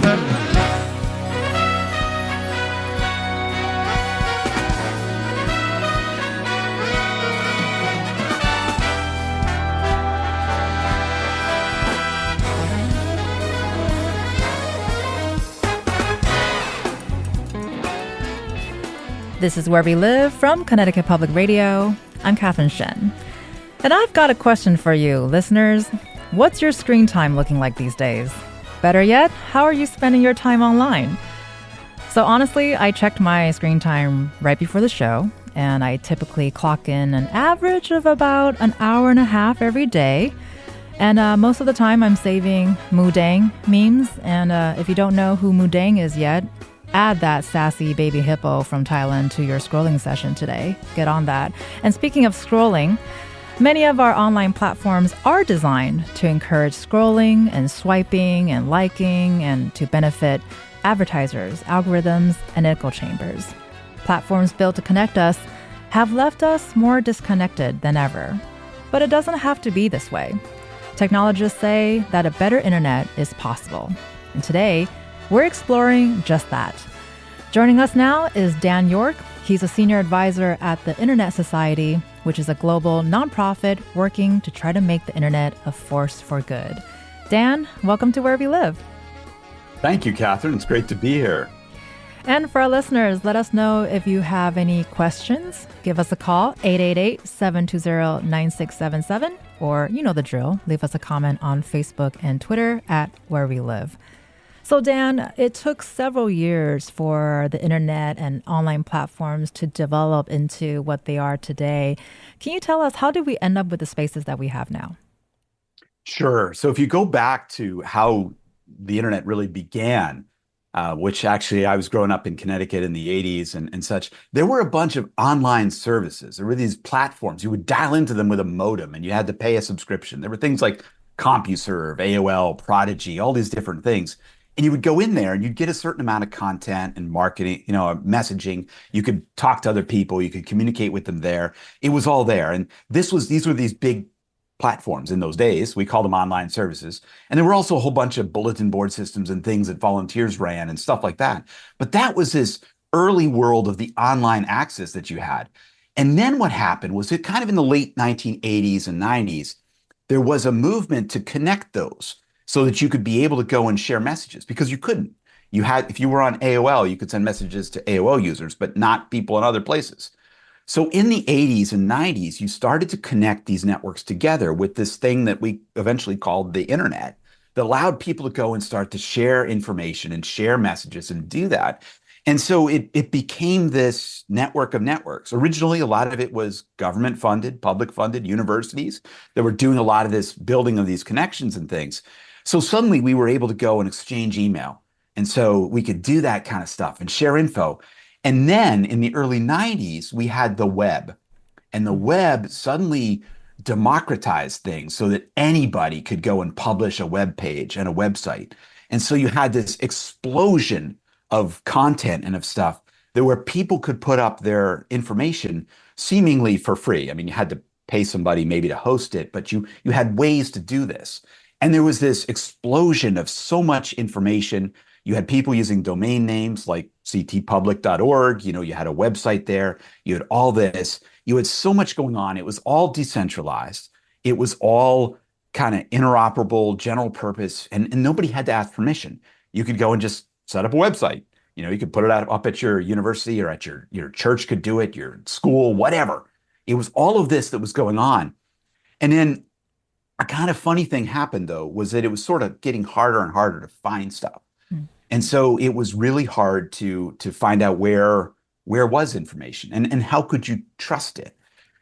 This is Where We Live from Connecticut Public Radio. I'm Catherine Shen. And I've got a question for you, listeners. What's your screen time looking like these days? Better yet, how are you spending your time online? So honestly, I checked my screen time right before the show, and I typically clock in an average of about an hour and a half every day. And most of the time, I'm saving Mudang memes. And if you don't know who Mudang is yet, add that sassy baby hippo from Thailand to your scrolling session today. Get on that. And speaking of scrolling, many of our online platforms are designed to encourage scrolling and swiping and liking and to benefit advertisers, algorithms, and echo chambers. Platforms built to connect us have left us more disconnected than ever. But it doesn't have to be this way. Technologists say that a better internet is possible. And today, we're exploring just that. Joining us now is Dan York. He's a senior advisor at the Internet Society, which is a global nonprofit working to try to make the internet a force for good. Dan, welcome to Where We Live. Thank you, Catherine. It's great to be here. And for our listeners, let us know if you have any questions. Give us a call, 888-720-9677, or you know the drill. Leave us a comment on Facebook and Twitter at Where We Live. So Dan, it took several years for the internet and online platforms to develop into what they are today. Can you tell us, how did we end up with the spaces that we have now? Sure. So if you go back to how the internet really began, which actually I was growing up in Connecticut in the 80s and such, there were a bunch of online services. There were these platforms. You would dial into them with a modem and you had to pay a subscription. There were things like CompuServe, AOL, Prodigy, all these different things. And you would go in there and you'd get a certain amount of content and marketing, messaging. You could talk to other people. You could communicate with them there. It was all there. And these were these big platforms in those days. We called them online services. And there were also a whole bunch of bulletin board systems and things that volunteers ran and stuff like that. But that was this early world of the online access that you had. And then what happened was, it kind of in the late 1980s and 90s, there was a movement to connect those, so that you could be able to go and share messages, because you couldn't. If you were on AOL, you could send messages to AOL users, but not people in other places. So in the 80s and 90s, you started to connect these networks together with this thing that we eventually called the internet, that allowed people to go and start to share information and share messages and do that. And so it became this network of networks. Originally, a lot of it was government funded, public funded, universities that were doing a lot of this building of these connections and things. So suddenly we were able to go and exchange email. And so we could do that kind of stuff and share info. And then in the early 90s, we had the web. And the web suddenly democratized things so that anybody could go and publish a web page and a website. And so you had this explosion of content and of stuff that where people could put up their information seemingly for free. I mean, you had to pay somebody maybe to host it, but you had ways to do this. And there was this explosion of so much information. You had people using domain names like ctpublic.org. You had a website there. You had all this. You had so much going on. It was all decentralized. It was all kind of interoperable, general purpose, and nobody had to ask permission. You could go and just set up a website. You could put it up at your university, or at your church could do it, your school, whatever. It was all of this that was going on. And then a kind of funny thing happened, though, was that it was sort of getting harder and harder to find stuff. And so it was really hard to find out where was information and how could you trust it.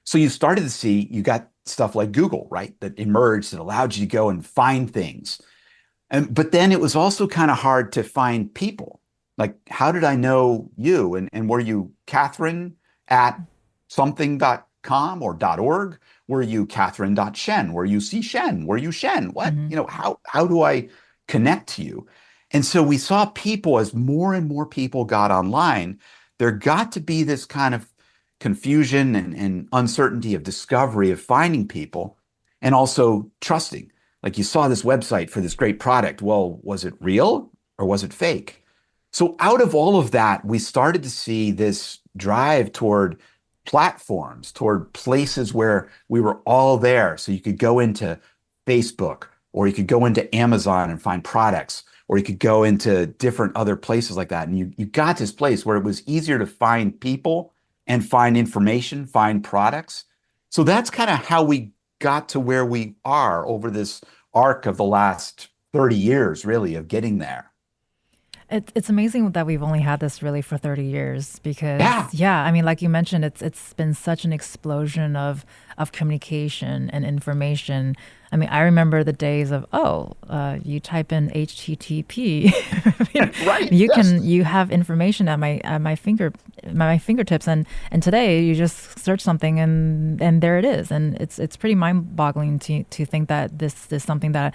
So you started to see, you got stuff like Google, right, that emerged that allowed you to go and find things. But then it was also kind of hard to find people. Like, how did I know you? And were you Catherine at something.com or .org? Were you Catherine.Shen? Were you C. Shen? Were you Shen? What? How do I connect to you? And so we saw people, as more and more people got online, there got to be this kind of confusion and uncertainty of discovery, of finding people, and also trusting. Like, you saw this website for this great product. Well, was it real? or was it fake? So out of all of that, we started to see this drive toward platforms, toward places where we were all there. So you could go into Facebook, or you could go into Amazon and find products, or you could go into different other places like that. And you got this place where it was easier to find people and find information, find products. So that's kind of how we got to where we are over this arc of the last 30 years, really, of getting there. It's amazing that we've only had this really for 30 years because, Yeah. yeah, I mean, like you mentioned, it's been such an explosion of communication and information. I mean, I remember the days of, you type in HTTP. I mean, Right. Yes. you have information at my fingertips, and today you just search something and there it is, and it's pretty mind-boggling to think that this is something that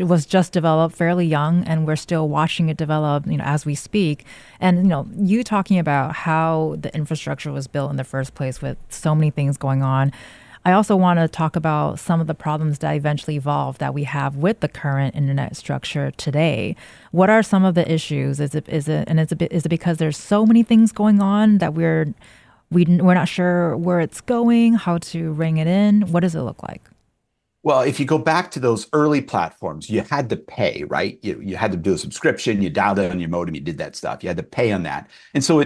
was just developed fairly young, and we're still watching it develop, as we speak. And you talking about how the infrastructure was built in the first place with so many things going on. I also want to talk about some of the problems that eventually evolved that we have with the current internet structure today. What are some of the issues? Is it because there's so many things going on that we're not sure where it's going, how to ring it in? What does it look like? Well, if you go back to those early platforms, you had to pay, right? You had to do a subscription, you dialed it on your modem, you did that stuff. You had to pay on that. And so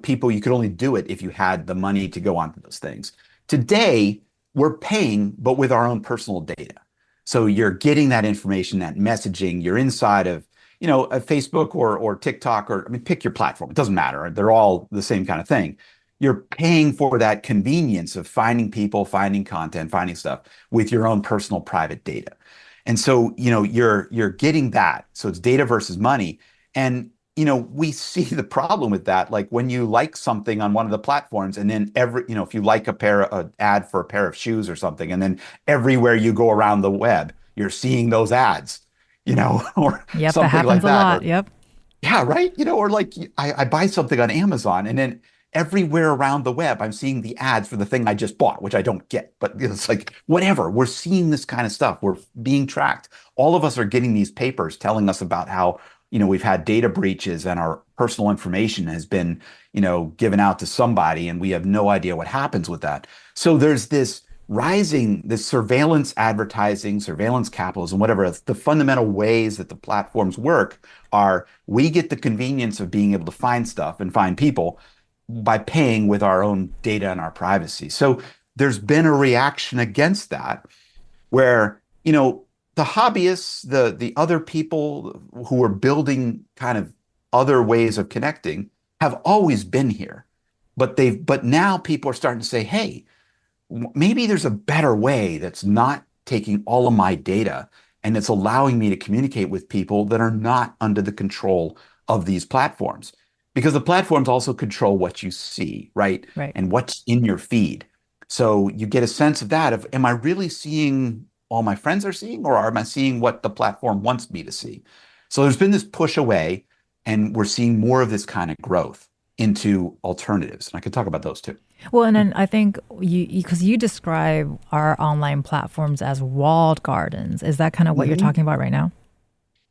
people, you could only do it if you had the money to go onto those things. Today, we're paying, but with our own personal data. So you're getting that information, that messaging, you're inside of, a Facebook or TikTok, or I mean, pick your platform. It doesn't matter. They're all the same kind of thing. You're paying for that convenience of finding people, finding content, finding stuff with your own personal private data. And so, you're getting that. So it's data versus money. And, we see the problem with that. Like when you like something on one of the platforms, and then if you like an ad for a pair of shoes or something, and then everywhere you go around the web, you're seeing those ads, or Yep, that something happens like a that. lot. Or Yep. yeah, right. Or like I buy something on Amazon, and then everywhere around the web, I'm seeing the ads for the thing I just bought, which I don't get. But it's like, whatever. We're seeing this kind of stuff. We're being tracked. All of us are getting these papers telling us about how, we've had data breaches and our personal information has been, given out to somebody, and we have no idea what happens with that. So there's this surveillance advertising, surveillance capitalism, whatever. The fundamental ways that the platforms work are we get the convenience of being able to find stuff and find people by paying with our own data and our privacy. So there's been a reaction against that where, the hobbyists, the other people who are building kind of other ways of connecting have always been here. But now people are starting to say, hey, maybe there's a better way that's not taking all of my data, and it's allowing me to communicate with people that are not under the control of these platforms. Because the platforms also control what you see, right? Right. And what's in your feed. So you get a sense of that, of am I really seeing all my friends are seeing, or am I seeing what the platform wants me to see? So there's been this push away, and we're seeing more of this kind of growth into alternatives. And I could talk about those too. Well, and then I think because you describe our online platforms as walled gardens. Is that kind of what you're Mhm. talking about right now?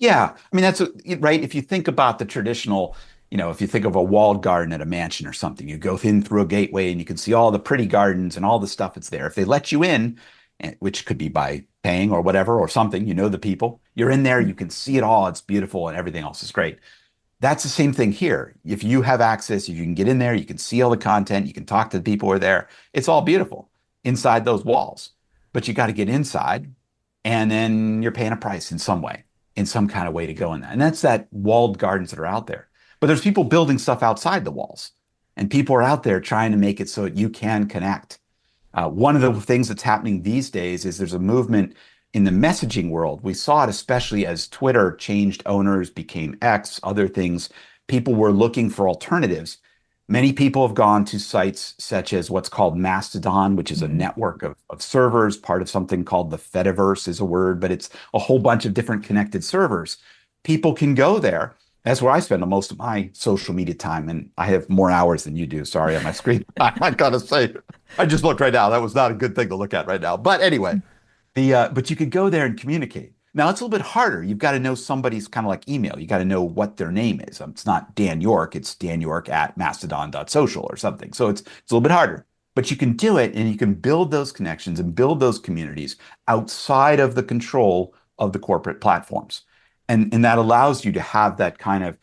Yeah. I mean, right. If you think about the traditional, if you think of a walled garden at a mansion or something, you go in through a gateway and you can see all the pretty gardens and all the stuff that's there. If they let you in, which could be by paying or whatever or something, the people, you're in there, you can see it all. It's beautiful and everything else is great. That's the same thing here. If you have access, if you can get in there, you can see all the content, you can talk to the people who are there. It's all beautiful inside those walls. But you got to get inside, and then you're paying a price in some way, in some kind of way to go in that. And that's that walled gardens that are out there. But there's people building stuff outside the walls, and people are out there trying to make it so that you can connect. One of the things that's happening these days is there's a movement in the messaging world. We saw it especially as Twitter changed owners, became X, other things. People were looking for alternatives. Many people have gone to sites such as what's called Mastodon, which is a Mhm. network of servers, part of something called the Fediverse is a word, but it's a whole bunch of different connected servers. People can go there. That's where I spend most of my social media time, and I have more hours than you do. Sorry, on my screen. I gotta say, I just looked right now. That was not a good thing to look at right now. But anyway, but you could go there and communicate. Now it's a little bit harder. You've got to know somebody's kind of like email. You got to know what their name is. It's not Dan York, it's Dan York at mastodon.social or something. So it's a little bit harder. But you can do it and you can build those connections and build those communities outside of the control of the corporate platforms. And that allows you to have that kind of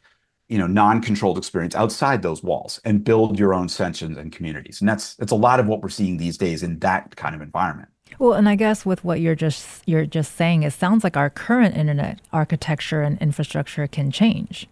non-controlled experience outside those walls and build your own sessions and communities. And that's a lot of what we're seeing these days in that kind of environment. Well, and I guess with what you're just saying, it sounds like our current internet architecture and infrastructure can change.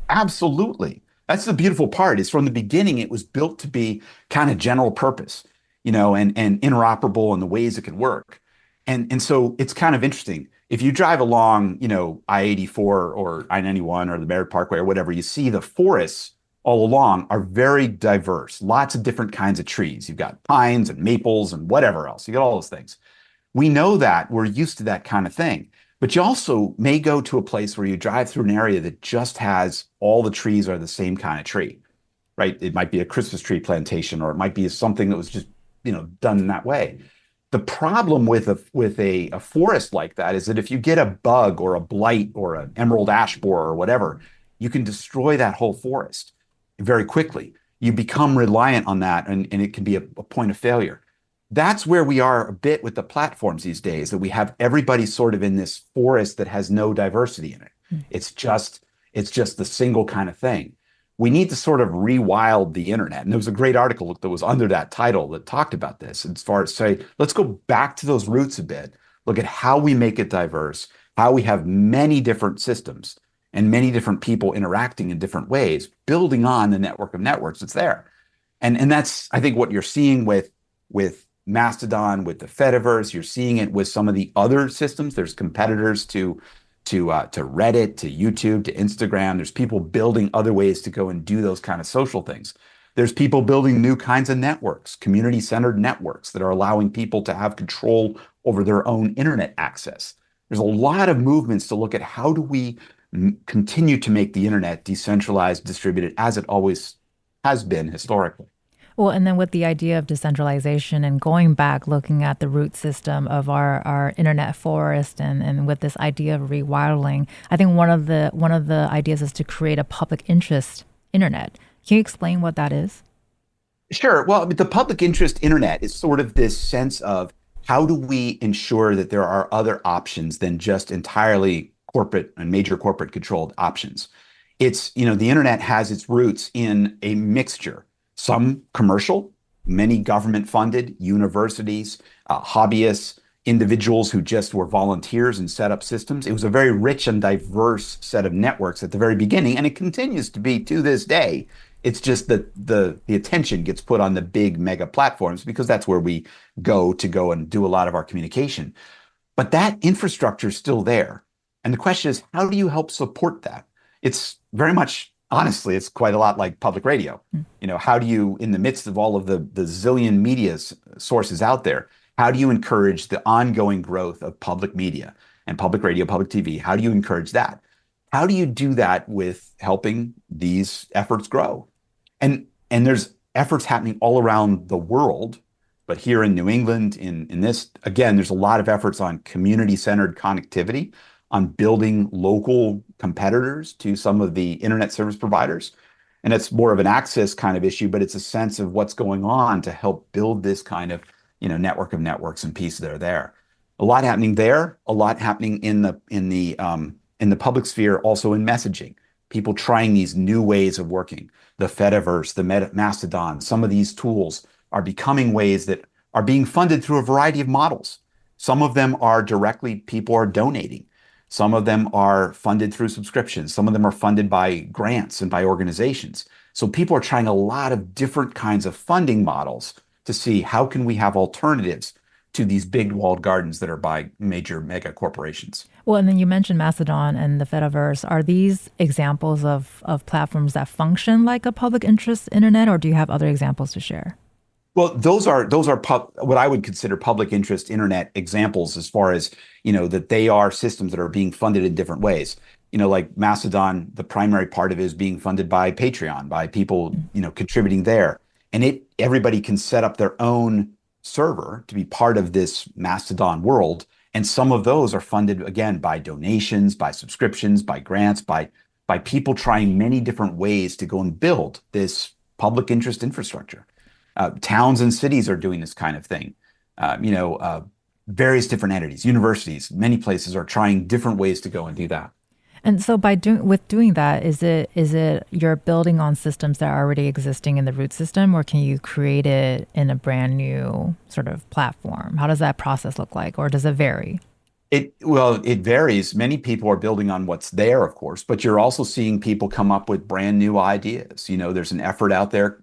Absolutely. That's the beautiful part is from the beginning, it was built to be kind of general purpose, and interoperable in the ways it could work. And so it's kind of interesting. If you drive along, I-84 or I-91 or the Merritt Parkway or whatever, you see the forests all along are very diverse, lots of different kinds of trees. You've got pines and maples and whatever else. You got all those things. We know that we're used to that kind of thing. But you also may go to a place where you drive through an area that just has all the trees are the same kind of tree, right? It might be a Christmas tree plantation, or it might be something that was just, done in that way. The problem with a forest like that is that if you get a bug or a blight or an emerald ash borer or whatever, you can destroy that whole forest very quickly. You become reliant on that, and it can be a point of failure. That's where we are a bit with the platforms these days, that we have everybody sort of in this forest that has no diversity in it. It's just the single kind of thing. We need to sort of rewild the internet. And there was a great article that was under that title that talked about this as far as say, let's go back to those roots a bit, look at how we make it diverse, how we have many different systems and many different people interacting in different ways, building on the network of networks that's there. And that's, I think, what you're seeing with Mastodon, with the Fediverse. You're seeing it with some of the other systems. There's competitors to Reddit, to YouTube, to Instagram. There's people building other ways to go and do those kind of social things. There's people building new kinds of networks, community-centered networks that are allowing people to have control over their own internet access. There's a lot of movements to look at how do we continue to make the internet decentralized, distributed, as it always has been historically. Well, and then with the idea of decentralization and going back, looking at the root system of our internet forest, and with this idea of rewilding, I think one of the ideas is to create a public interest internet. Can you explain what that is? Sure. Well, I mean, the public interest internet is sort of this sense of how do we ensure that there are other options than just entirely corporate and major corporate controlled options. The internet has its roots in a mixture, some commercial, many government funded, universities, hobbyists, individuals who just were volunteers and set up systems. It was a very rich and diverse set of networks at the very beginning, and it continues to be to this day. It's just that the attention gets put on the big mega platforms because that's where we go and do a lot of our communication. But that infrastructure is still there. And the question is, how do you help support that? It's very much, honestly, it's quite a lot like public radio. How do you, in the midst of all of the zillion media sources out there, how do you encourage the ongoing growth of public media and public radio, public TV? How do you encourage that? How do you do that with helping these efforts grow? And there's efforts happening all around the world, but here in New England, in this, again, there's a lot of efforts on community-centered connectivity, on building local competitors to some of the internet service providers. And it's more of an access kind of issue, but it's a sense of what's going on to help build this kind of, network of networks and pieces that are there. A lot happening there, a lot happening in the public sphere, also in messaging. People trying these new ways of working. The Fediverse, the Mastodon, some of these tools are becoming ways that are being funded through a variety of models. Some of them are directly, people are donating. Some of them are funded through subscriptions. Some of them are funded by grants and by organizations. So people are trying a lot of different kinds of funding models to see how can we have alternatives to these big walled gardens that are by major mega corporations. Well, and then you mentioned Mastodon and the Fediverse. Are these examples of platforms that function like a public interest internet, or do you have other examples to share? Well, those are what I would consider public interest internet examples, as far as, that they are systems that are being funded in different ways. Like Mastodon, the primary part of it is being funded by Patreon, by people, contributing there. And everybody can set up their own server to be part of this Mastodon world And some of those are funded again by donations, by subscriptions, by grants, by people trying many different ways to go and build this public interest infrastructure. Towns and cities are doing this kind of thing. You know, various different entities, universities, many places are trying different ways to go and do that. And so by doing that, is it you're building on systems that are already existing in the root system, or can you create it in a brand new sort of platform? How does that process look like, or does it vary? It varies. Many people are building on what's there, of course, but you're also seeing people come up with brand new ideas. You know, there's an effort out there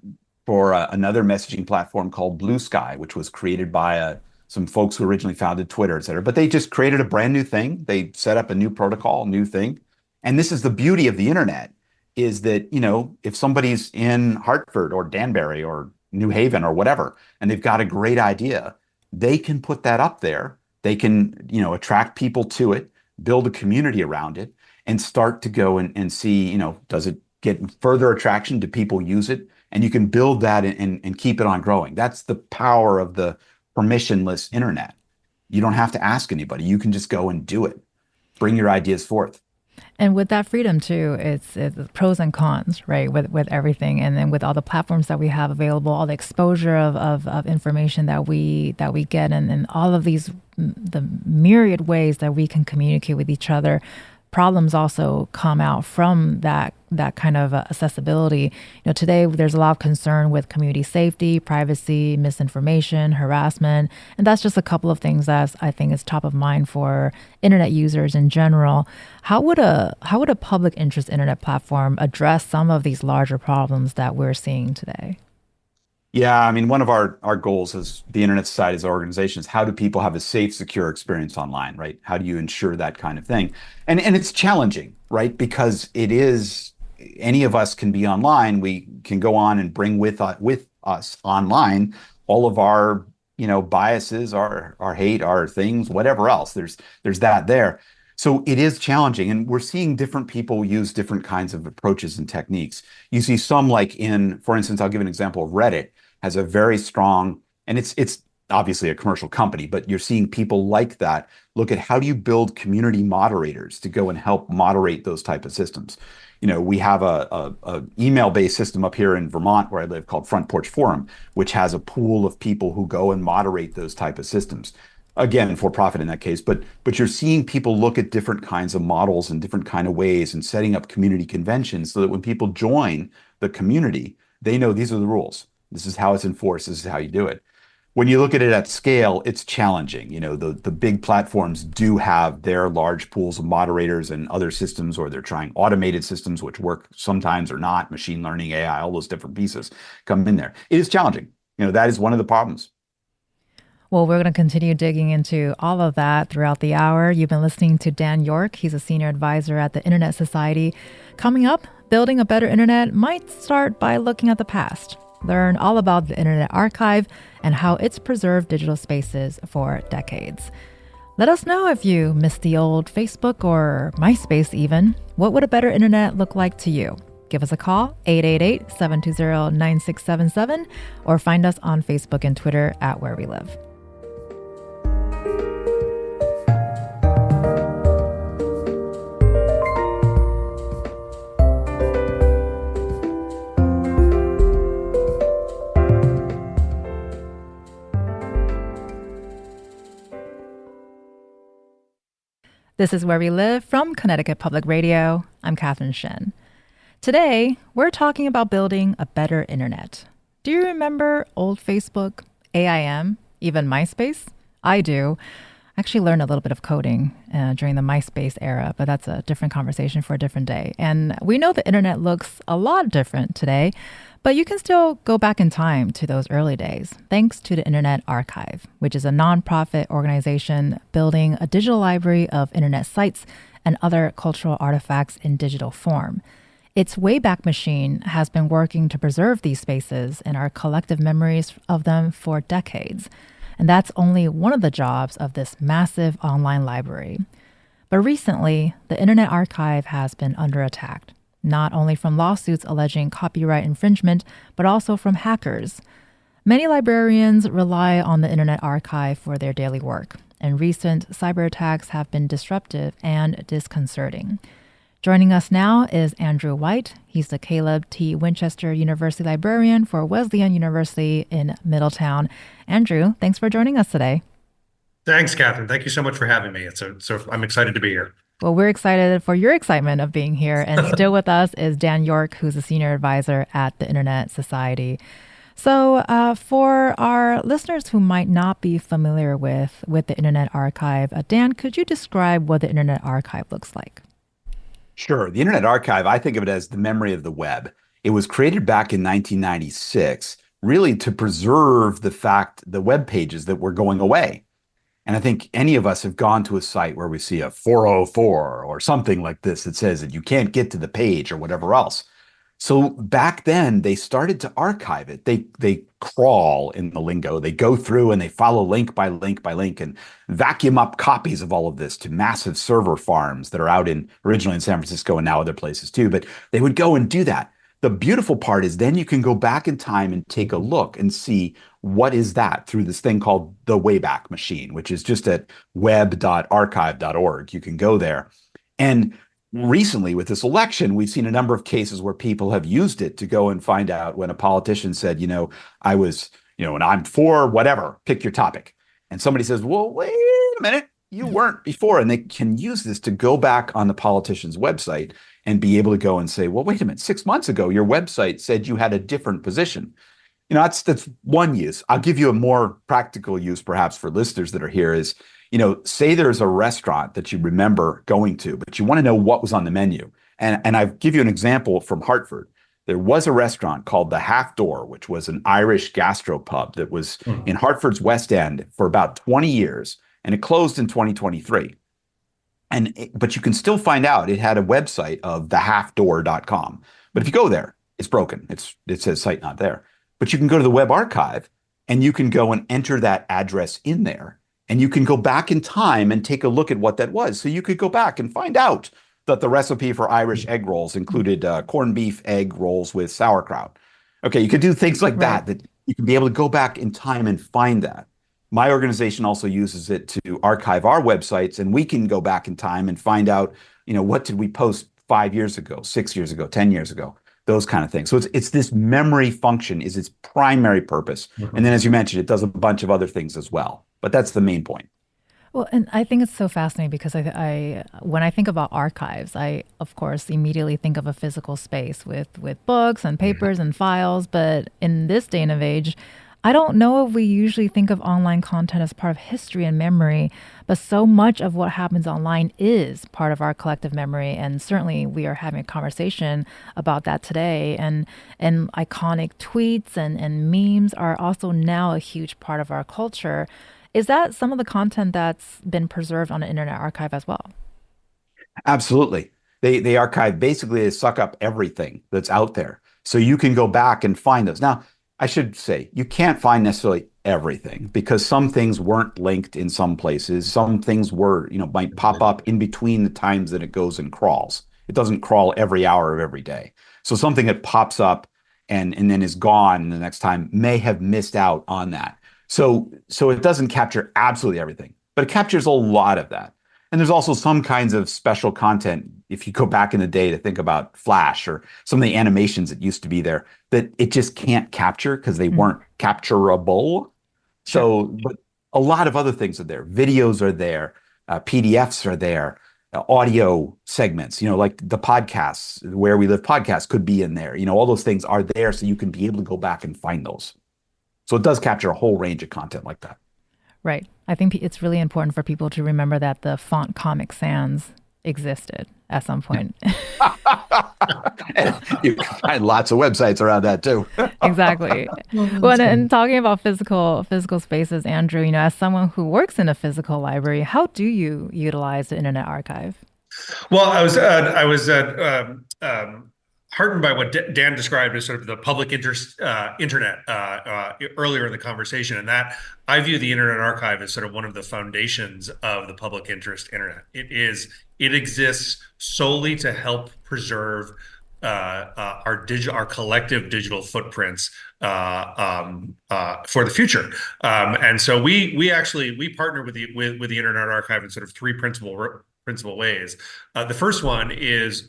for another messaging platform called Blue Sky, which was created by some folks who originally founded Twitter, et cetera. But they just created a brand new thing. They set up a new protocol, new thing. And this is the beauty of the internet, is that, you know, if somebody's in Hartford or Danbury or New Haven or whatever, and they've got a great idea, they can put that up there. They can, you know, attract people to it, build a community around it, and start to go and see, you know, does it get further attraction? Do people use it? And you can build that and keep it on growing. That's the power of the permissionless internet. You don't have to ask anybody. You can just go and do it. Bring your ideas forth. And with that freedom too, it's pros and cons, right? With everything, and then with all the platforms that we have available, all the exposure of information that we get, and all of these the myriad ways that we can communicate with each other. Problems also come out from that kind of accessibility. You know, today there's a lot of concern with community safety, privacy, misinformation, harassment, and that's just a couple of things that I think is top of mind for internet users in general. How would a public interest internet platform address some of these larger problems that we're seeing today? Yeah, I mean, one of our goals as the Internet Society as an organization is how do people have a safe, secure experience online, right? How do you ensure that kind of thing? And it's challenging, right? Because it is any of us can be online. We can go on and bring with us online all of our, you know, biases, our hate, our things, whatever else. There's that there. So it is challenging, and we're seeing different people use different kinds of approaches and techniques. You see some like for instance, I'll give an example. Reddit has a very strong, and it's obviously a commercial company, but you're seeing people like that look at how do you build community moderators to go and help moderate those type of systems. You know, we have a email-based system up here in Vermont where I live called Front Porch Forum, which has a pool of people who go and moderate those type of systems. Again, for profit in that case, but you're seeing people look at different kinds of models and different kind of ways and setting up community conventions so that when people join the community, they know these are the rules. This is how it's enforced. This is how you do it. When you look at it at scale, it's challenging. You know, the big platforms do have their large pools of moderators and other systems, or they're trying automated systems, which work sometimes or not, machine learning, AI, all those different pieces come in there. It is challenging. You know, that is one of the problems. Well, we're going to continue digging into all of that throughout the hour. You've been listening to Dan York. He's a senior advisor at the Internet Society. Coming up, building a better internet might start by looking at the past. Learn all about the Internet Archive and how it's preserved digital spaces for decades. Let us know if you missed the old Facebook or MySpace even. What would a better internet look like to you? Give us a call, 888-720-9677, or find us on Facebook and Twitter at Where We Live. This is Where We Live from Connecticut Public Radio. I'm Catherine Shen. Today, we're talking about building a better internet. Do you remember old Facebook, AIM, even MySpace? I do. I actually learned a little bit of coding during the MySpace era, but that's a different conversation for a different day. And we know the internet looks a lot different today, but you can still go back in time to those early days, thanks to the Internet Archive, which is a nonprofit organization building a digital library of internet sites and other cultural artifacts in digital form. Its Wayback Machine has been working to preserve these spaces and our collective memories of them for decades. And that's only one of the jobs of this massive online library. But recently, the Internet Archive has been under attack, not only from lawsuits alleging copyright infringement, but also from hackers. Many librarians rely on the Internet Archive for their daily work, and recent cyber attacks have been disruptive and disconcerting. Joining us now is Andrew White. He's the Caleb T. Winchester University librarian for Wesleyan University in Middletown. Andrew, thanks for joining us today. Thanks, Catherine. Thank you so much for having me. I'm excited to be here. Well, we're excited for your excitement of being here. And still with us is Dan York, who's a senior advisor at the Internet Society. So for our listeners who might not be familiar with the Internet Archive, Dan, could you describe what the Internet Archive looks like? Sure. The Internet Archive, I think of it as the memory of the web. It was created back in 1996, really to preserve the web pages that were going away. And I think any of us have gone to a site where we see a 404 or something like this that says that you can't get to the page or whatever else. So back then, they started to archive it. They crawl in the lingo. They go through and they follow link by link by link and vacuum up copies of all of this to massive server farms that are out originally in San Francisco and now other places too. But they would go and do that. The beautiful part is then you can go back in time and take a look and see what is that through this thing called the Wayback Machine, which is just at web.archive.org. You can go there. And recently, with this election, we've seen a number of cases where people have used it to go and find out when a politician said, I was, and I'm for whatever, pick your topic. And somebody says, well, wait a minute, you weren't before. And they can use this to go back on the politician's website and be able to go and say, well, wait a minute, 6 months ago, your website said you had a different position. That's one use. I'll give you a more practical use, perhaps, for listeners that are here is, say there's a restaurant that you remember going to, but you want to know what was on the menu. And I'll give you an example from Hartford. There was a restaurant called the Half Door, which was an Irish gastropub that was in Hartford's West End for about 20 years, and it closed in 2023. But you can still find out it had a website of thehalfdoor.com. But if you go there, it's broken. It says site not there. But you can go to the web archive and you can go and enter that address in there. And you can go back in time and take a look at what that was. So you could go back and find out that the recipe for Irish egg rolls included corned beef egg rolls with sauerkraut. Okay, you could do things like that you can be able to go back in time and find that. My organization also uses it to archive our websites, and we can go back in time and find out, what did we post 5 years ago, 6 years ago, 10 years ago, those kind of things. So it's this memory function is its primary purpose. And then, as you mentioned, it does a bunch of other things as well. But that's the main point. Well, and I think it's so fascinating because when I think about archives, I, of course, immediately think of a physical space with books and papers and files. But in this day and age, I don't know if we usually think of online content as part of history and memory, but so much of what happens online is part of our collective memory. And certainly we are having a conversation about that today. And iconic tweets and memes are also now a huge part of our culture. Is that some of the content that's been preserved on the Internet Archive as well? Absolutely. They archive, basically they suck up everything that's out there. So you can go back and find those. Now, I should say, you can't find necessarily everything because some things weren't linked in some places. Some things might pop up in between the times that it goes and crawls. It doesn't crawl every hour of every day. So something that pops up and then is gone the next time may have missed out on that. So it doesn't capture absolutely everything, but it captures a lot of that. And there's also some kinds of special content, if you go back in the day to think about Flash or some of the animations that used to be there, that it just can't capture because they weren't capturable. So, but a lot of other things are there. Videos are there, PDFs are there, audio segments, like the podcasts, Where We Live podcast could be in there. All those things are there so you can be able to go back and find those. So it does capture a whole range of content like that. Right. I think it's really important for people to remember that the font Comic Sans existed at some point. And you can find lots of websites around that too. Exactly. Well, and talking about physical spaces, Andrew, as someone who works in a physical library, how do you utilize the Internet Archive? Well, I was heartened by what Dan described as sort of the public interest internet earlier in the conversation, and that I view the Internet Archive as sort of one of the foundations of the public interest internet. It exists solely to help preserve our collective digital footprints for the future. And so we partner with the Internet Archive in sort of three principal ways. The first one is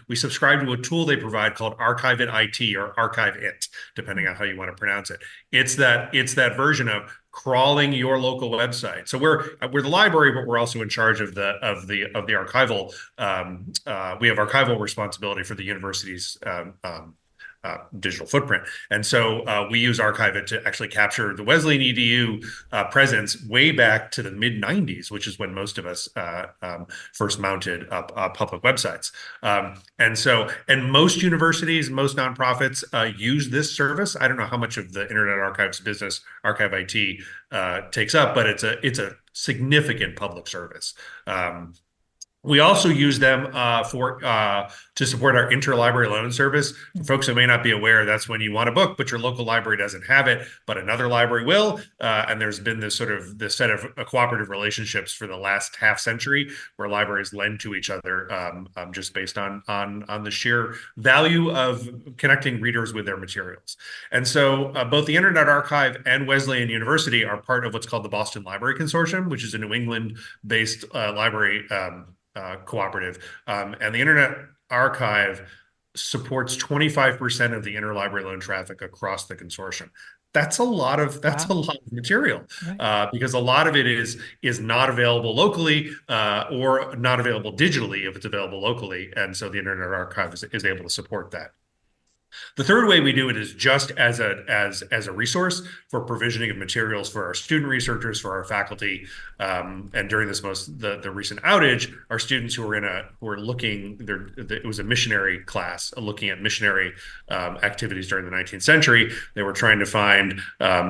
we subscribe to a tool they provide called Archive It IT, or Archive It, depending on how you want to pronounce it. It's that version of crawling your local website. So we're the library, but we're also in charge of the archival. We have archival responsibility for the university's digital footprint. And so we use Archive It to actually capture the Wesleyan EDU presence way back to the mid 90s, which is when most of us first mounted up public websites. And most universities, most nonprofits use this service. I don't know how much of the Internet Archive's business Archive IT takes up, but it's a significant public service. We also use them to support our interlibrary loan service. For folks who may not be aware, that's when you want a book, but your local library doesn't have it, but another library will. And there's been this set of cooperative relationships for the last half century where libraries lend to each other just based on the sheer value of connecting readers with their materials. And so both the Internet Archive and Wesleyan University are part of what's called the Boston Library Consortium, which is a New England-based library cooperative. And the Internet Archive supports 25% of the interlibrary loan traffic across the consortium. That's a lot of material, because a lot of it is not available locally or not available digitally if it's available locally. And so the Internet Archive is able to support that. The third way we do it is just as a resource for provisioning of materials for our student researchers, for our faculty, and during the recent outage, our students who were looking, it was a missionary class looking at missionary activities during the 19th century. They were trying to find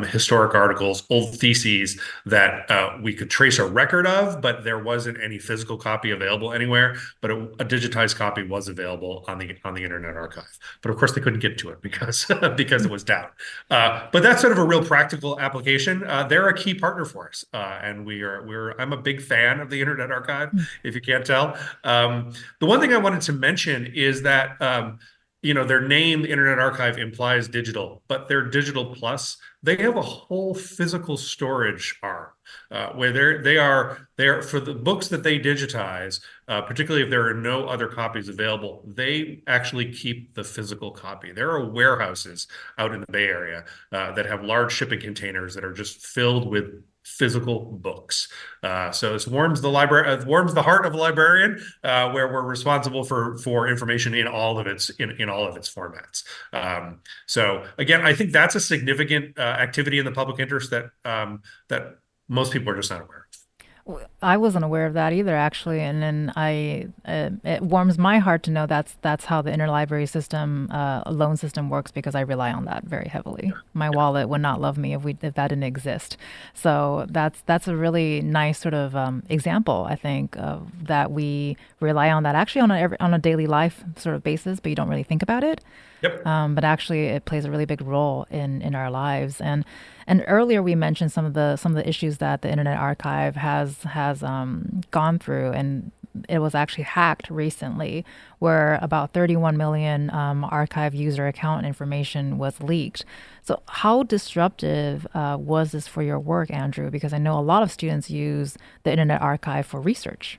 historic articles, old theses that we could trace a record of, but there wasn't any physical copy available anywhere. But a digitized copy was available on the Internet Archive. But of course, they couldn't get to it because it was down. But that's sort of a real practical application. They're a key partner for us, and I'm a big fan of the Internet Archive, if you can't tell. The one thing I wanted to mention is that their name, the Internet Archive, implies digital, but they're digital plus. They have a whole physical storage arm where they are for the books that they digitize, particularly if there are no other copies available. They actually keep the physical copy. There are warehouses out in the Bay Area that have large shipping containers that are just filled with physical books. So this warms the heart of a librarian, where we're responsible for information in all of its formats. So again, I think that's a significant activity in the public interest that most people are just not aware of. I wasn't aware of that either, actually, and then it warms my heart to know that's how the interlibrary system, loan system works, because I rely on that very heavily. My wallet would not love me if that didn't exist. So that's a really nice sort of example, I think, of that we rely on that actually on a daily life sort of basis, but you don't really think about it. Yep. But actually, it plays a really big role in our lives. And earlier we mentioned some of the issues that the Internet Archive has gone through, and it was actually hacked recently, where about 31 million archive user account information was leaked. So how disruptive was this for your work, Andrew? Because I know a lot of students use the Internet Archive for research.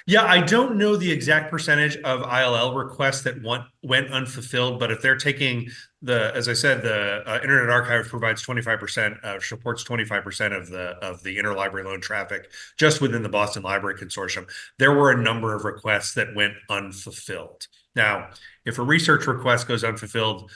Yeah, I don't know the exact percentage of ILL requests that went unfulfilled, but if they're taking as I said, the Internet Archive provides 25%, supports 25% of the interlibrary loan traffic just within the Boston Library Consortium. There were a number of requests that went unfulfilled. Now, if a research request goes unfulfilled,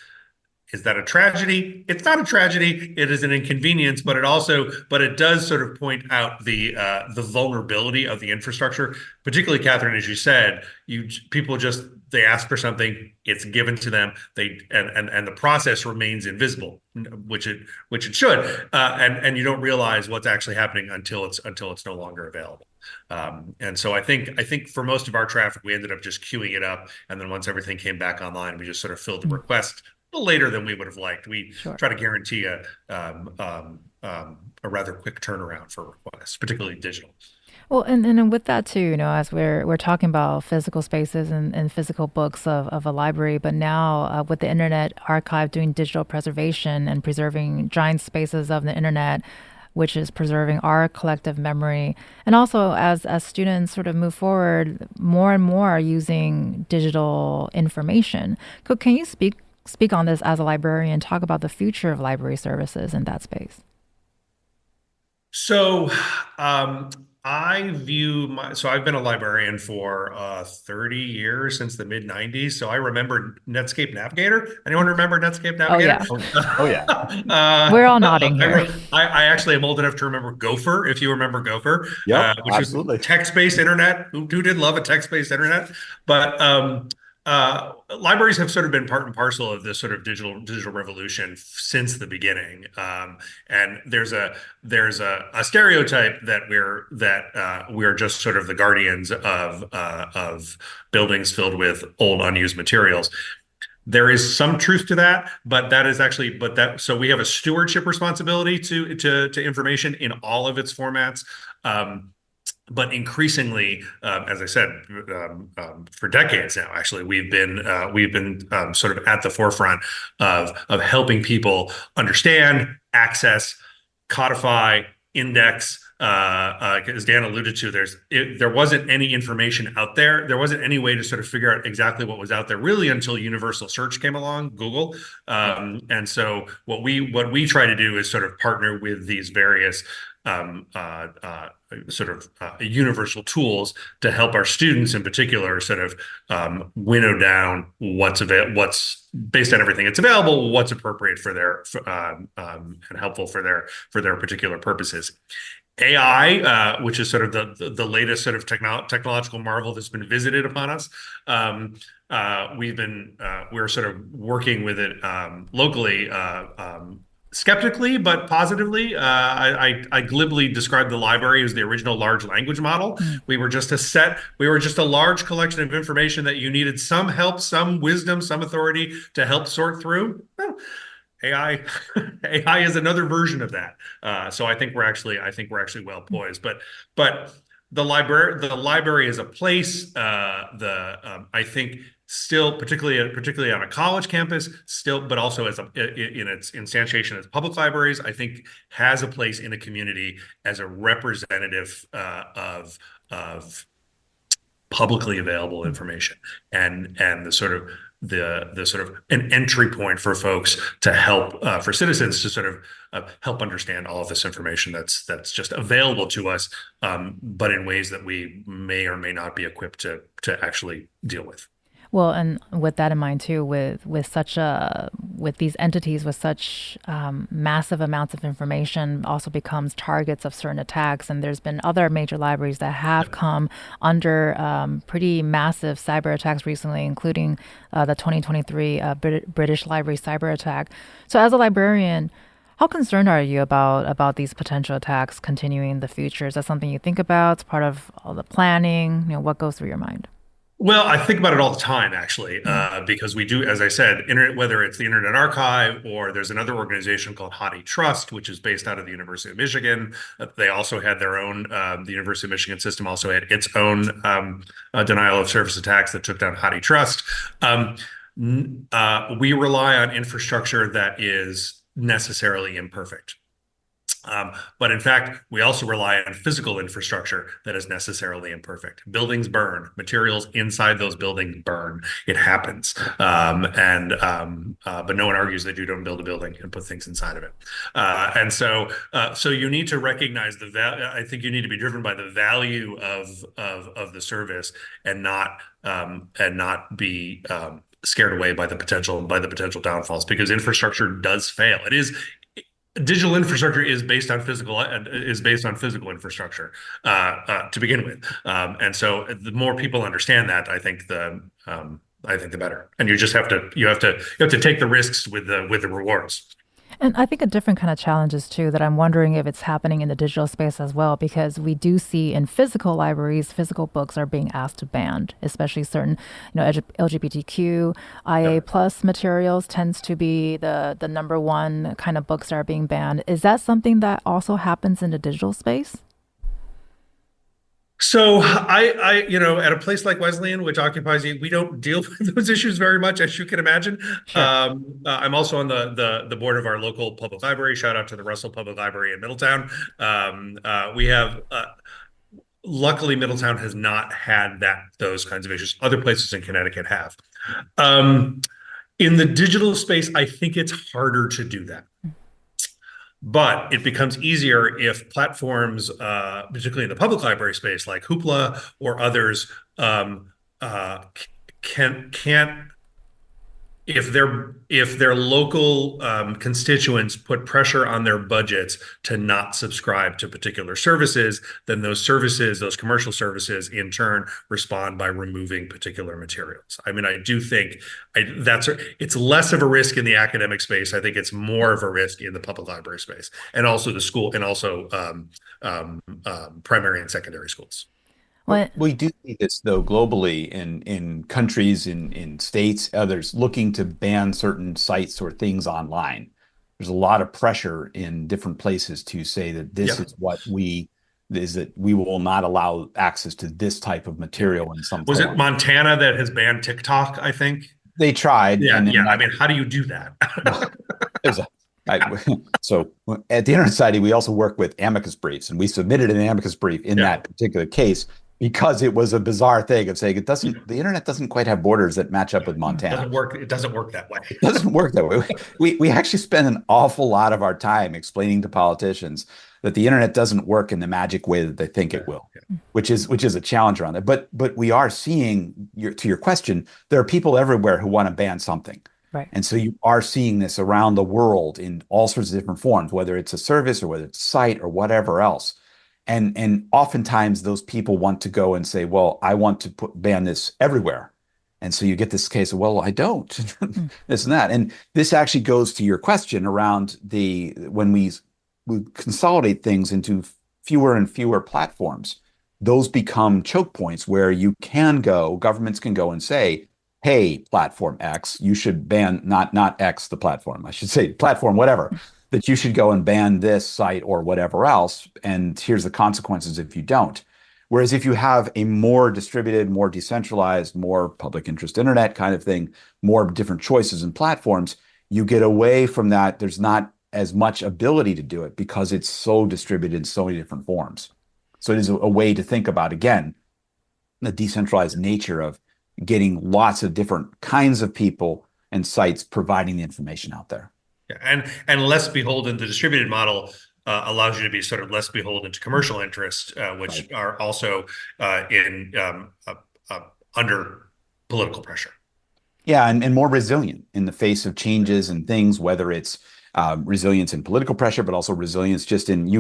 is that a tragedy? It's not a tragedy. It is an inconvenience, but it does sort of point out the vulnerability of the infrastructure. Particularly, Catherine, as you said, they ask for something, it's given to them, and the process remains invisible, which it should, and you don't realize what's actually happening until it's no longer available. And so I think for most of our traffic, we ended up just queuing it up, and then once everything came back online, we just sort of filled the request a little later than we would have liked. We try to guarantee a rather quick turnaround for requests, particularly digital. Well, and with that too, as we're talking about physical spaces and physical books of a library, but now with the Internet Archive doing digital preservation and preserving giant spaces of the internet, which is preserving our collective memory, and also as students sort of move forward, more and more are using digital information. Can you speak on this as a librarian? Talk about the future of library services in that space. So, um, so I've been a librarian for 30 years since the mid 90s. So I remember Netscape Navigator. Anyone remember Netscape Oh Navigator? yeah, Oh yeah. we're all nodding here. I actually am old enough to remember Gopher, if you remember Gopher, Yep, which was absolutely. text-based internet. Who did love a text-based internet? But libraries have sort of been part and parcel of this sort of digital revolution since the beginning. And there's a stereotype that we're just sort of the guardians of buildings filled with old unused materials. There is some truth to that, but that is actually, but that, so we have a stewardship responsibility to information in all of its formats. But increasingly, as I said, for decades now, actually, we've been sort of at the forefront of helping people understand, access, codify, index. As Dan alluded to, there wasn't any information out there. There wasn't any way to sort of figure out exactly what was out there really until universal search came along, Google. And so what we try to do is sort of partner with these various sort of universal tools to help our students in particular sort of winnow down what's based on everything that's available, what's appropriate for their and helpful for their particular purposes. AI, which is sort of the latest sort of technological marvel that's been visited upon us. We're sort of working with it locally, skeptically but positively. I glibly described the library as the original large language model. Mm. We were just a large collection of information that you needed some help, some wisdom, some authority to help sort through. Well, AI AI is another version of that. So I think we're actually well poised. But the library is a place. I think still particularly on a college campus, still, but also in its instantiation as public libraries, I think has a place in a community as a representative of publicly available information and the sort of an entry point for folks to help for citizens to sort of help understand all of this information that's just available to us, but in ways that we may or may not be equipped to actually deal with. Well, and with that in mind too, with these entities with such massive amounts of information, also becomes targets of certain attacks. And there's been other major libraries that have come under pretty massive cyber attacks recently, including the 2023 British Library cyber attack. So, as a librarian, how concerned are you about these potential attacks continuing in the future? Is that something you think about? It's part of all the planning. What goes through your mind? Well, I think about it all the time, actually, Mm. because we do, as I said, whether it's the Internet Archive or there's another organization called Hadi Trust, which is based out of the University of Michigan. They also had their own, the University of Michigan system also had its own denial of service attacks that took down Hadi Trust. We rely on infrastructure that is necessarily imperfect. But in fact, we also rely on physical infrastructure that is necessarily imperfect. Buildings burn, materials inside those buildings burn. It happens. But no one argues that you don't build a building and put things inside of it. So you need to recognize the value. I think you need to be driven by the value of the service and not be scared away by the potential downfalls, because infrastructure does fail. Digital infrastructure is based on physical infrastructure to begin with, and so the more people understand that, I think the better. And you have to take the risks with the rewards. And I think a different kind of challenge is too that I'm wondering if it's happening in the digital space as well, because we do see in physical libraries, physical books are being asked to ban, especially certain, LGBTQ, IA Yep. plus materials tends to be the number one kind of books that are being banned. Is that something that also happens in the digital space? So at a place like Wesleyan, which occupies you, we don't deal with those issues very much, as you can imagine. Sure. I'm also on the board of our local public library. Shout out to the Russell Public Library in Middletown. We have luckily Middletown has not had those kinds of issues. Other places in Connecticut have. In the digital space, I think it's harder to do that. But it becomes easier if platforms, particularly in the public library space, like Hoopla or others, can't if their local constituents put pressure on their budgets to not subscribe to particular services, then those services, those commercial services, in turn respond by removing particular materials. I mean, I do think it's less of a risk in the academic space. I think it's more of a risk in the public library space, and also the school, and also primary and secondary schools. Well, We do see this though globally in countries, in states, others looking to ban certain sites or things online. There's a lot of pressure in different places to say that this Yeah. is that we will not allow access to this type of material in some Was it form. Montana that has banned TikTok, I think? They tried, Yeah, and then yeah. I mean, how do you do that? there's a so at the Internet Society, we also work with amicus briefs, and we submitted an amicus brief in Yeah. that particular case because it was a bizarre thing of saying the internet doesn't quite have borders that match up with It Montana. doesn't work. It doesn't work that way. It doesn't work that way. We actually spend an awful lot of our time explaining to politicians that the internet doesn't work in the magic way that they think it will, which is a challenge around it. But we are seeing, to your question, there are people everywhere who want to ban something. right. And so you are seeing this around the world in all sorts of different forms, whether it's a service or whether it's a site or whatever else. And oftentimes those people want to go and say, well, I want to ban this everywhere. And so you get this case of, well, I don't, this and that. And this actually goes to your question around when we consolidate things into fewer and fewer platforms, those become choke points where governments can go and say, hey, platform X, you should ban, not X, the platform, I should say platform, whatever, that you should go and ban this site or whatever else. And here's the consequences if you don't. Whereas if you have a more distributed, more decentralized, more public interest internet kind of thing, more different choices and platforms, you get away from that. There's not as much ability to do it because it's so distributed in so many different forms. So it is a way to think about, again, the decentralized nature of getting lots of different kinds of people and sites providing the information out there. Yeah, and less beholden. The distributed model allows you to be sort of less beholden to commercial interests, which Right. are also under political pressure. Yeah, and more resilient in the face of changes and things, whether it's resilience in political pressure, but also resilience just in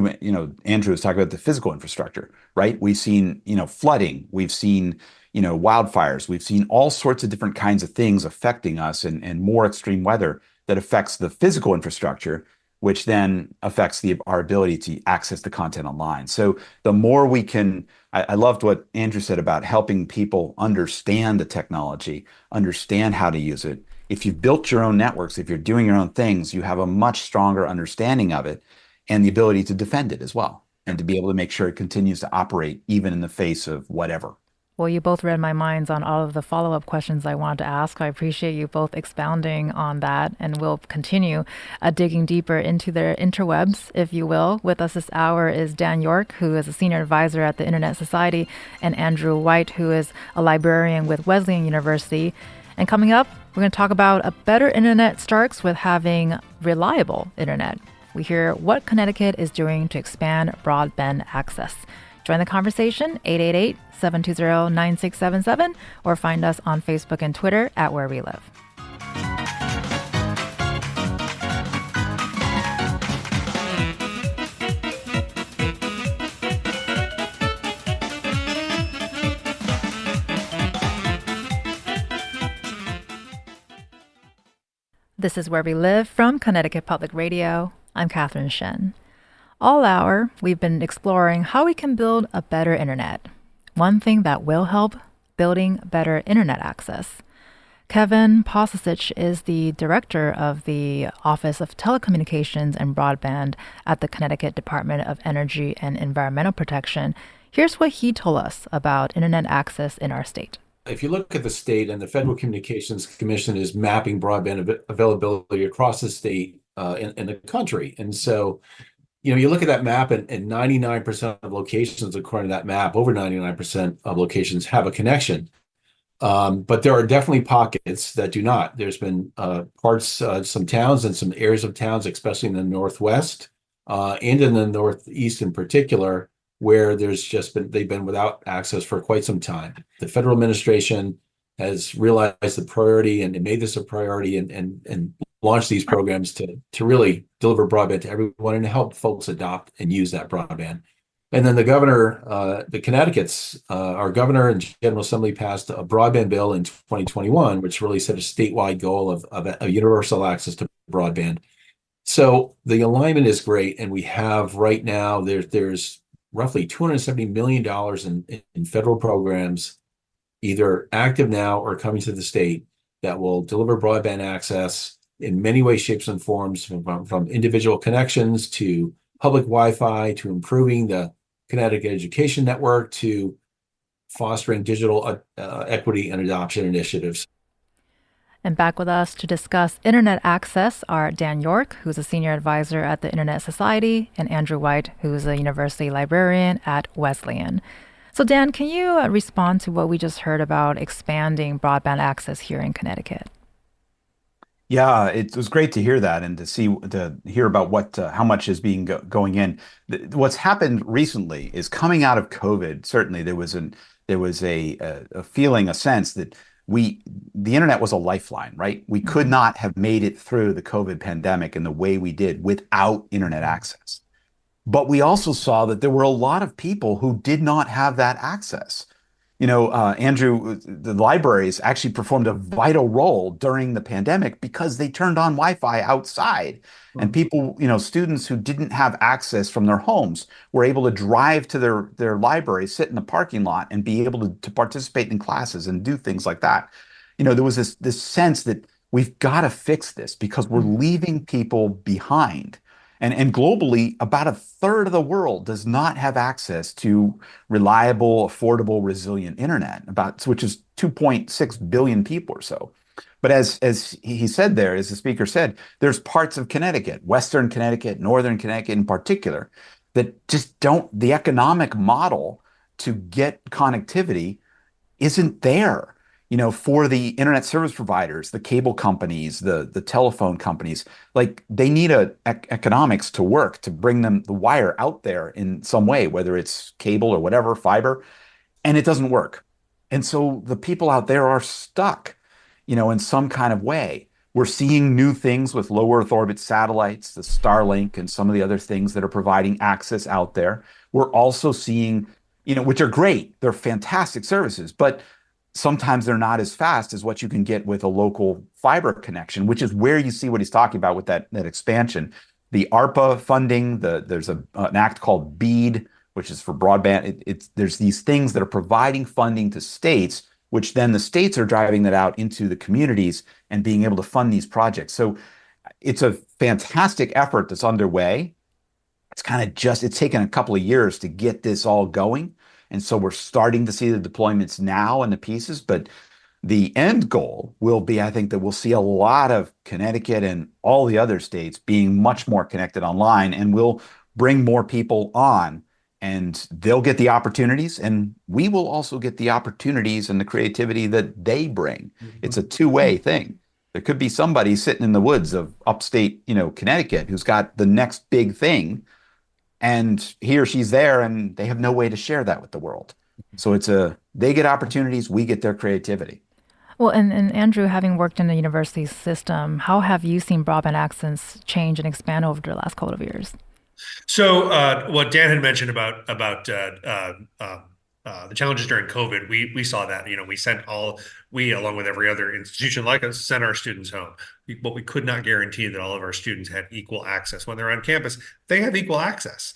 Andrew was talking about the physical infrastructure, right? We've seen, flooding, we've seen, wildfires, we've seen all sorts of different kinds of things affecting us and more extreme weather that affects the physical infrastructure, which then affects our ability to access the content online. So the more we can, I loved what Andrew said about helping people understand the technology, understand how to use it. If you've built your own networks, if you're doing your own things, you have a much stronger understanding of it and the ability to defend it as well, and to be able to make sure it continues to operate even in the face of whatever. Well, you both read my minds on all of the follow-up questions I wanted to ask. I appreciate you both expounding on that, and we'll continue digging deeper into their interwebs, if you will. With us this hour is Dan York, who is a senior advisor at the Internet Society, and Andrew White, who is a librarian with Wesleyan University. And coming up, we're going to talk about a better internet starts with having reliable internet. We hear what Connecticut is doing to expand broadband access. Join the conversation, 888-720-9677, or find us on Facebook and Twitter at Where We Live. This is Where We Live from Connecticut Public Radio. I'm Catherine Shen. All hour, we've been exploring how we can build a better internet. One thing that will help, building better internet access. Kevin Posicic is the director of the Office of Telecommunications and Broadband at the Connecticut Department of Energy and Environmental Protection. Here's what he told us about internet access in our state. If you look at the state, and the Federal Communications Commission is mapping broadband availability across the state in the country. And so, you look at that map, and 99% of locations, according to that map, over 99% of locations have a connection. But there are definitely pockets that do not. There's been some towns and some areas of towns, especially in the Northwest and in the Northeast in particular, where they've been without access for quite some time. The federal administration has realized the priority and made this a priority and launched these programs to really deliver broadband to everyone and help folks adopt and use that broadband. And then our governor and General Assembly passed a broadband bill in 2021, which really set a statewide goal of a universal access to broadband. So the alignment is great, and we have right now there's roughly $270 million in federal programs, either active now or coming to the state, that will deliver broadband access in many ways, shapes, and forms, from individual connections to public Wi-Fi to improving the Connecticut Education Network to fostering digital equity and adoption initiatives. And back with us to discuss internet access are Dan York, who's a senior advisor at the Internet Society, and Andrew White, who's a university librarian at Wesleyan. So Dan, can you respond to what we just heard about expanding broadband access here in Connecticut? Yeah, it was great to hear that and to hear about how much is being going in. What's happened recently is coming out of COVID. Certainly, there was a feeling, a sense that the internet was a lifeline, right? We could not have made it through the COVID pandemic in the way we did without internet access. But we also saw that there were a lot of people who did not have that access. Andrew, the libraries actually performed a vital role during the pandemic because they turned on Wi-Fi outside. And people, students who didn't have access from their homes were able to drive to their library, sit in the parking lot, and be able to participate in classes and do things like that. There was this sense that we've got to fix this because we're leaving people behind. And globally, about a third of the world does not have access to reliable, affordable, resilient internet, which is 2.6 billion people or so. But as he said there, as the speaker said, there's parts of Connecticut, Western Connecticut, Northern Connecticut in particular, that just the economic model to get connectivity isn't there. For the internet service providers, the cable companies, the telephone companies, like they need economics to work to bring the wire out there in some way, whether it's cable or whatever, fiber, and it doesn't work. And so the people out there are stuck, in some kind of way. We're seeing new things with low Earth orbit satellites, the Starlink, and some of the other things that are providing access out there. We're also seeing, which are great. They're fantastic services, but sometimes they're not as fast as what you can get with a local fiber connection, which is where you see what he's talking about with that expansion. The ARPA funding, there's an act called BEAD, which is for broadband. There's these things that are providing funding to states, which then the states are driving that out into the communities and being able to fund these projects. So it's a fantastic effort that's underway. It's taken a couple of years to get this all going. And so we're starting to see the deployments now and the pieces, but the end goal will be, I think, that we'll see a lot of Connecticut and all the other states being much more connected online, and we'll bring more people on, and they'll get the opportunities, and we will also get the opportunities and the creativity that they bring. It's a two-way thing. There could be somebody sitting in the woods of upstate, Connecticut who's got the next big thing, and he or she's there and they have no way to share that with the world. So they get opportunities, we get their creativity. Well, and Andrew, having worked in the university system, how have you seen broadband access change and expand over the last couple of years? So what Dan had mentioned about the challenges during COVID, we saw that. We along with every other institution like us sent our students home, but we could not guarantee that all of our students had equal access when they're on campus. They have equal access.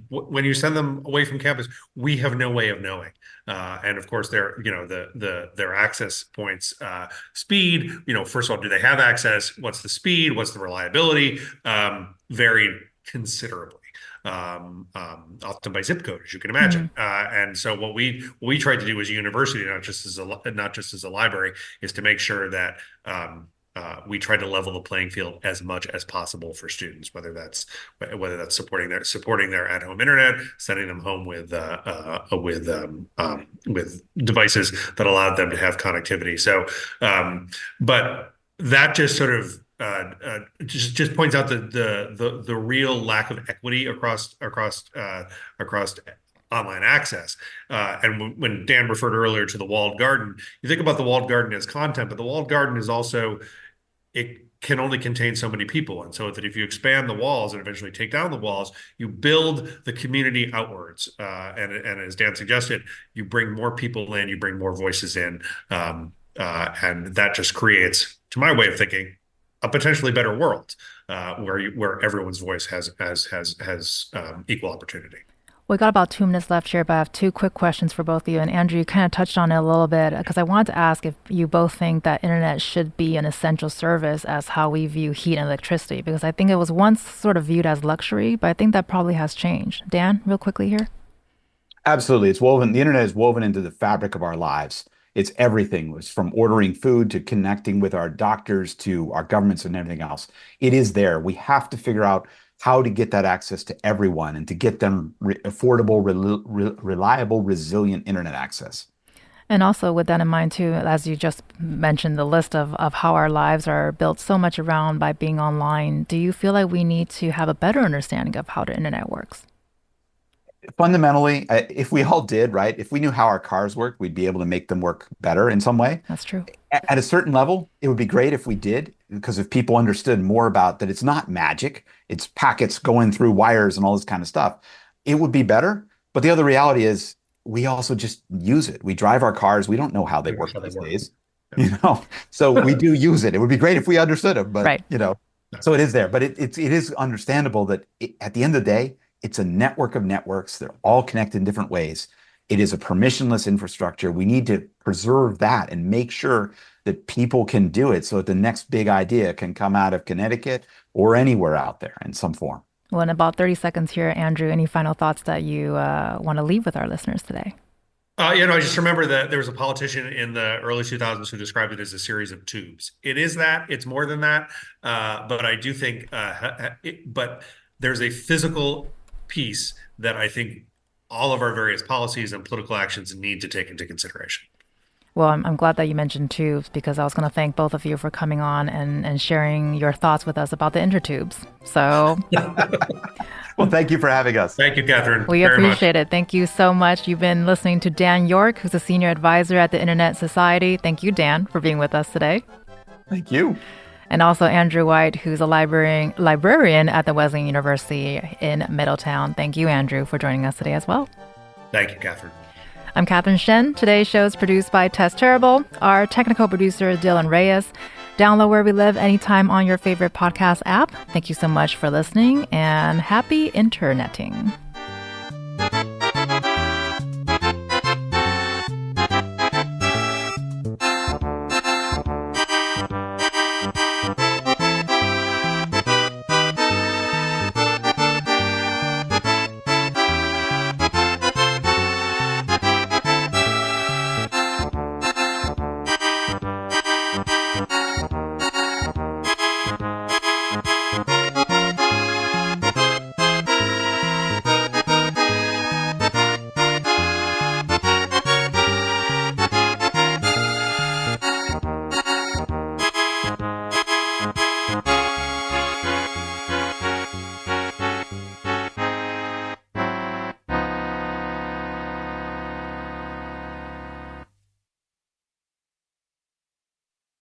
When you send them away from campus, we have no way of knowing. And of course, their access points, speed. First of all, do they have access? What's the speed? What's the reliability? Varied considerably. often by zip code, as you can imagine. And so what we tried to do as a university, not just as a library, is to make sure that we try to level the playing field as much as possible for students, whether that's supporting their at-home internet, sending them home with devices that allow them to have connectivity. So, but that just sort of just points out the real lack of equity across online access. And when Dan referred earlier to the walled garden, you think about the walled garden as content, but the walled garden is also, it can only contain so many people. And so that if you expand the walls and eventually take down the walls, you build the community outwards. And as Dan suggested, you bring more people in, you bring more voices in. And that just creates, to my way of thinking, a potentially better world where everyone's voice has equal opportunity. We got about 2 minutes left here, but I have two quick questions for both of you. And Andrew, you kind of touched on it a little bit because I wanted to ask if you both think that internet should be an essential service as how we view heat and electricity, because I think it was once sort of viewed as luxury, but I think that probably has changed. Dan, real quickly here. Absolutely. It's woven. The internet is woven into the fabric of our lives. It's everything. It's from ordering food to connecting with our doctors to our governments and everything else. It is there. We have to figure out how to get that access to everyone and to get them affordable, reliable, resilient internet access. And also with that in mind too, as you just mentioned, the list of how our lives are built so much around by being online, do you feel like we need to have a better understanding of how the internet works? Fundamentally, if we all did, right, if we knew how our cars work, we'd be able to make them work better in some way. That's true. At a certain level, it would be great if we did, because if people understood more about that, it's not magic, it's packets going through wires and all this kind of stuff, it would be better. But the other reality is we also just use it. We drive our cars. We don't know how they work these days, so we do use it. It would be great if we understood them, but right. So it is there. But it is understandable that at the end of the day, it's a network of networks. They're all connected in different ways. It is a permissionless infrastructure. We need to preserve that and make sure that people can do it so that the next big idea can come out of Connecticut or anywhere out there in some form. Well, in about 30 seconds here, Andrew, any final thoughts that you want to leave with our listeners today? I just remember that there was a politician in the early 2000s who described it as a series of tubes. It is that. It's more than that. But I do think, but there's a physical piece that I think all of our various policies and political actions need to take into consideration. Well, I'm glad that you mentioned tubes, because I was going to thank both of you for coming on and sharing your thoughts with us about the intertubes. So, well, thank you for having us. Thank you, Catherine. We appreciate it. Thank you so much. You've been listening to Dan York, who's a senior advisor at the Internet Society. Thank you, Dan, for being with us today. Thank you. And also Andrew White, who's a librarian at the Wesleyan University in Middletown. Thank you, Andrew, for joining us today as well. Thank you, Catherine. I'm Catherine Shen. Today's show is produced by Tess Terrible. Our technical producer is Dylan Reyes. Download Where We Live anytime on your favorite podcast app. Thank you so much for listening, and happy interneting.